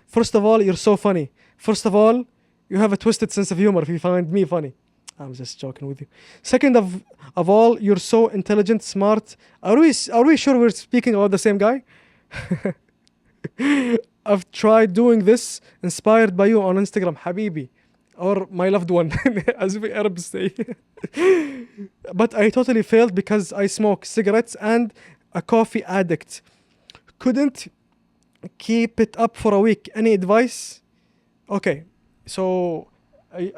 First of all, you're so funny. First of all, you have a twisted sense of humor if you find me funny. I'm just joking with you. Second of all, you're so intelligent, smart. Are we sure we're speaking about the same guy? I've tried doing this inspired by you on Instagram, Habibi, or my loved one, as we Arabs say. But I totally failed because I smoke cigarettes and a coffee addict. Couldn't keep it up for a week. Any advice? Okay, so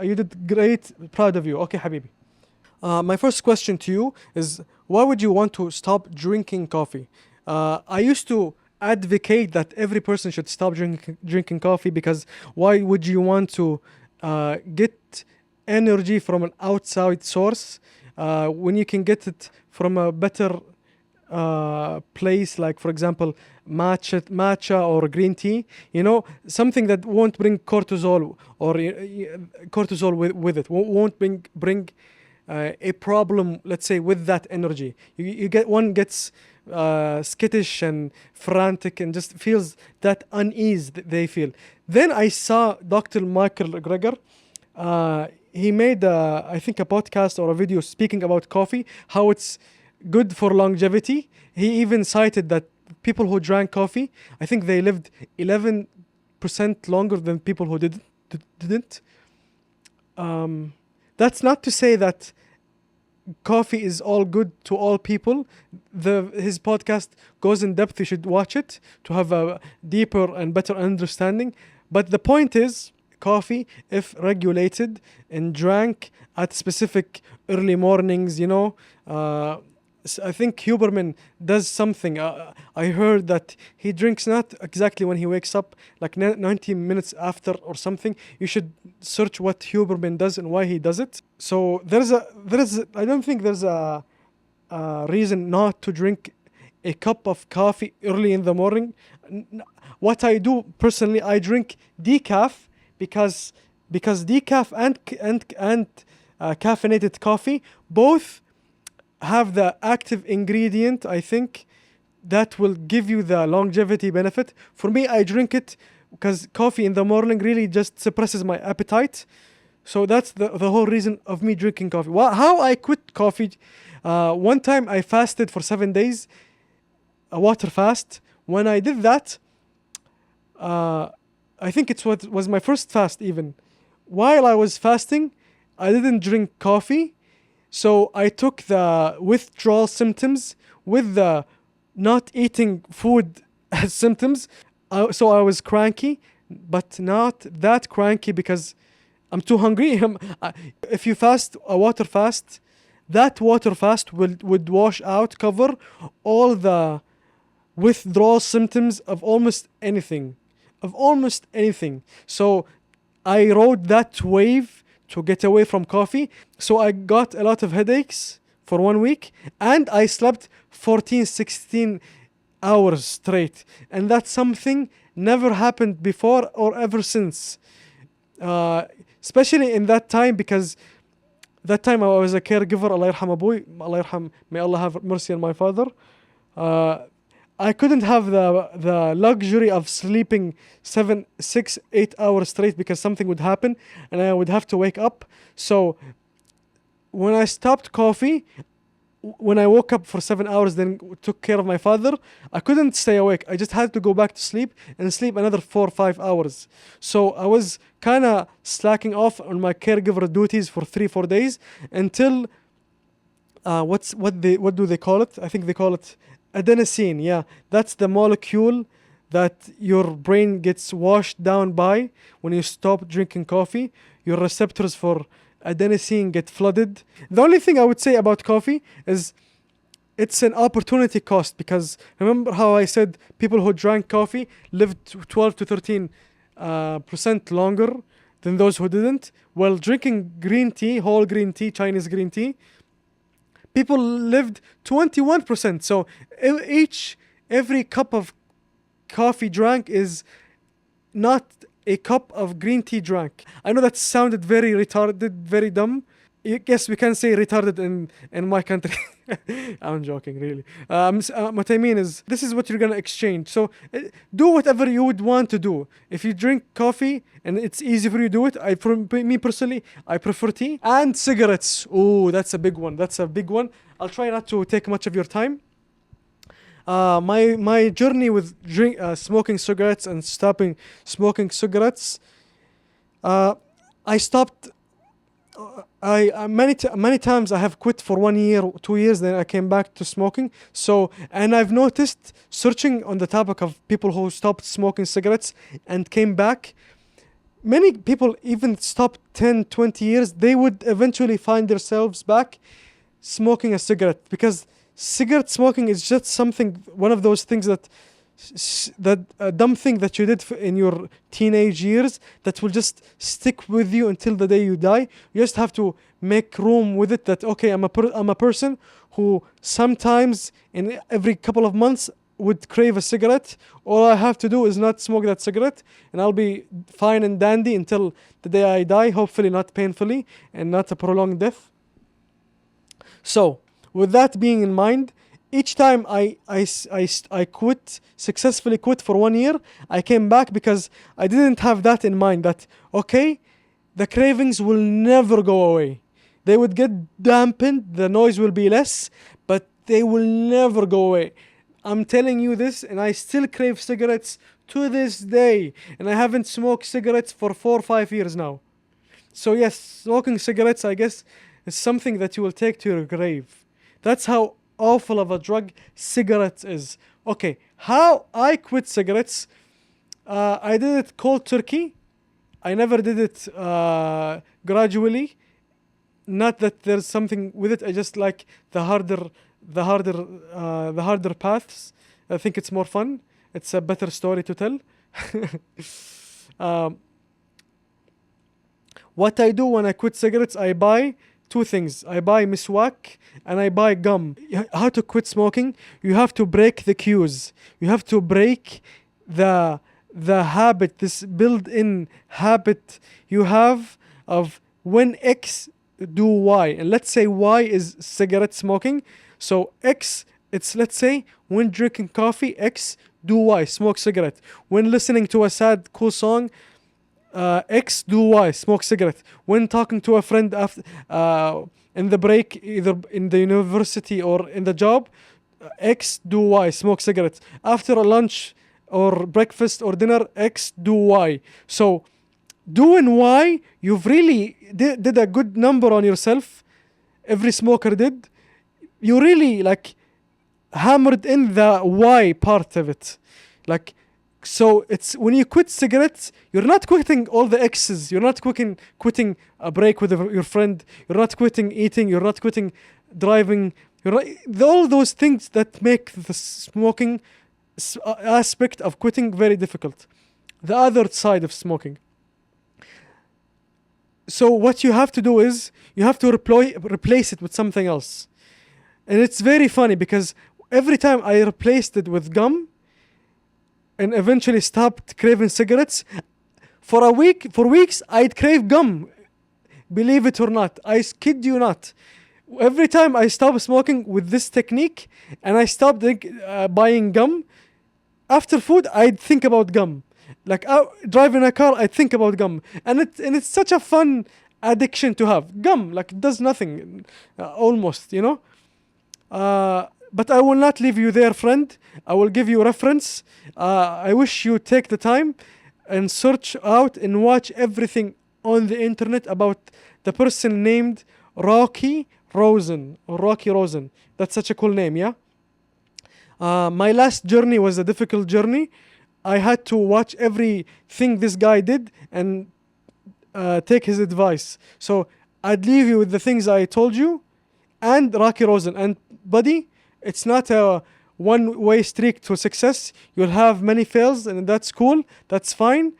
you did great. Proud of you. Okay, Habibi. My first question to you is why would you want to stop drinking coffee? I used to advocate that every person should stop drinking coffee because why would you want to get energy from an outside source when you can get it from a better place, like for example matcha or green tea, something that won't bring cortisol or cortisol with it, won't bring a problem, let's say, with that energy. You get one gets skittish and frantic and just feels that unease that they feel. Then I saw Dr. Michael Greger. He made I think a podcast or a video speaking about coffee, how it's good for longevity. He even cited that people who drank coffee, I think they lived 11% longer than people who didn't. That's not to say that coffee is all good to all people. His podcast goes in depth. You should watch it to have a deeper and better understanding. But the point is, coffee, if regulated and drank at specific early mornings, I think Huberman does something. I heard that he drinks not exactly when he wakes up, like 90 minutes after or something. You should search what Huberman does and why he does it. So I don't think there's a reason not to drink a cup of coffee early in the morning. What I do personally, I drink decaf because decaf and caffeinated coffee both have the active ingredient, I think, that will give you the longevity benefit. For me, I drink it because coffee in the morning really just suppresses my appetite. So that's the whole reason of me drinking coffee. How I quit coffee, one time I fasted for 7 days, a water fast. When I did that, I think it's what was my first fast even. While I was fasting, I didn't drink coffee. So I took the withdrawal symptoms with the not eating food symptoms. So I was cranky, but not that cranky because I'm too hungry. If you fast a water fast, that water fast would wash out, cover all the withdrawal symptoms of almost anything. So I rode that wave to get away from coffee. So I got a lot of headaches for 1 week and I slept 16 hours straight. And that's something never happened before or ever since. Especially in that time, because that time I was a caregiver. Allah yarham Abuy, may Allah have mercy on my father. I couldn't have the luxury of sleeping 7, 6, 8 hours straight because something would happen and I would have to wake up. So when I stopped coffee, when I woke up for 7 hours, then took care of my father, I couldn't stay awake. I just had to go back to sleep and sleep another 4 or 5 hours. So I was kind of slacking off on my caregiver duties for 3-4 days until what do they call it? I think they call it adenosine. Yeah, that's the molecule that your brain gets washed down by when you stop drinking coffee. Your receptors for adenosine get flooded. The only thing I would say about coffee is it's an opportunity cost, because remember how I said people who drank coffee lived 12 to 13% longer than those who didn't. Well, drinking green tea, whole green tea, Chinese green tea, people lived 21%. So every cup of coffee drank is not a cup of green tea drank. I know that sounded very retarded, very dumb, Yes, we can say retarded in my country. I'm joking, really. What I mean is, this is what you're gonna exchange. So do whatever you would want to do. If you drink coffee and it's easy for you to do it, for me personally, I prefer tea and cigarettes. Oh, that's a big one. That's a big one. I'll try not to take much of your time. My journey with smoking cigarettes and stopping smoking cigarettes. I stopped. Many times I have quit for 1 year, 2 years, then I came back to smoking. So, and I've noticed, searching on the topic of people who stopped smoking cigarettes and came back, many people even stopped 10, 20 years, they would eventually find themselves back smoking a cigarette, because cigarette smoking is just something, one of those things that that a dumb thing that you did in your teenage years that will just stick with you until the day you die. You just have to make room with it, that okay, I'm a person who sometimes in every couple of months would crave a cigarette. All I have to do is not smoke that cigarette, and I'll be fine and dandy until the day I die, hopefully not painfully and not a prolonged death. So, with that being in mind, each time I successfully quit for 1 year, I came back because I didn't have that in mind, that, okay, the cravings will never go away. They would get dampened, the noise will be less, but they will never go away. I'm telling you this, and I still crave cigarettes to this day, and I haven't smoked cigarettes for 4 or 5 years now. So yes, smoking cigarettes, I guess, is something that you will take to your grave. That's how awful of a drug cigarettes is. Okay, how I quit cigarettes? I did it cold turkey. I never did it gradually. Not that there's something with it. I just like the harder paths. I think it's more fun. It's a better story to tell. um, what I do when I quit cigarettes, I buy two things. I buy miswak and I buy gum. How to quit smoking? You have to break the cues. You have to break the habit, this built-in habit you have of when X do Y. And let's say Y is cigarette smoking. So X, it's, let's say, when drinking coffee, X, do Y, smoke cigarette. When listening to a sad, cool song, X, do Y, smoke cigarette. When talking to a friend after in the break, either in the university or in the job, X, do Y, smoke cigarette. After a lunch or breakfast or dinner, X, do Y. So doing Y, you've really did a good number on yourself. Every smoker did. You really like hammered in the Y part of it. Like, so it's when you quit cigarettes, you're not quitting all the X's. You're not quitting a break with your friend. You're not quitting eating. You're not quitting driving. You're not, all those things that make the smoking aspect of quitting very difficult. The other side of smoking. So what you have to do is you have to replace it with something else. And it's very funny because every time I replaced it with gum and eventually stopped craving cigarettes, for weeks, I'd crave gum. Believe it or not. I kid you not. Every time I stopped smoking with this technique and I stopped buying gum, after food, I'd think about gum. Like driving a car, I'd think about gum. And it's such a fun addiction to have. Gum, like, it does nothing, almost, you know. But I will not leave you there, friend. I will give you a reference. I wish you take the time and search out and watch everything on the internet about the person named Rocky Rosen. That's such a cool name, yeah? My last journey was a difficult journey. I had to watch everything this guy did and take his advice. So I'd leave you with the things I told you and Rocky Rosen. And buddy, it's not a one-way streak to success. You'll have many fails, and that's cool. That's fine.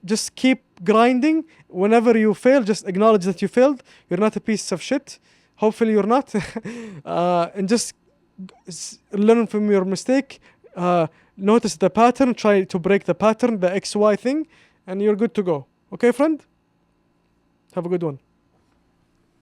Just keep grinding. Whenever you fail, just acknowledge that you failed. You're not a piece of shit. Hopefully you're not. And just learn from your mistake. Notice the pattern. Try to break the pattern, the XY thing, and you're good to go. Okay, friend? Have a good one.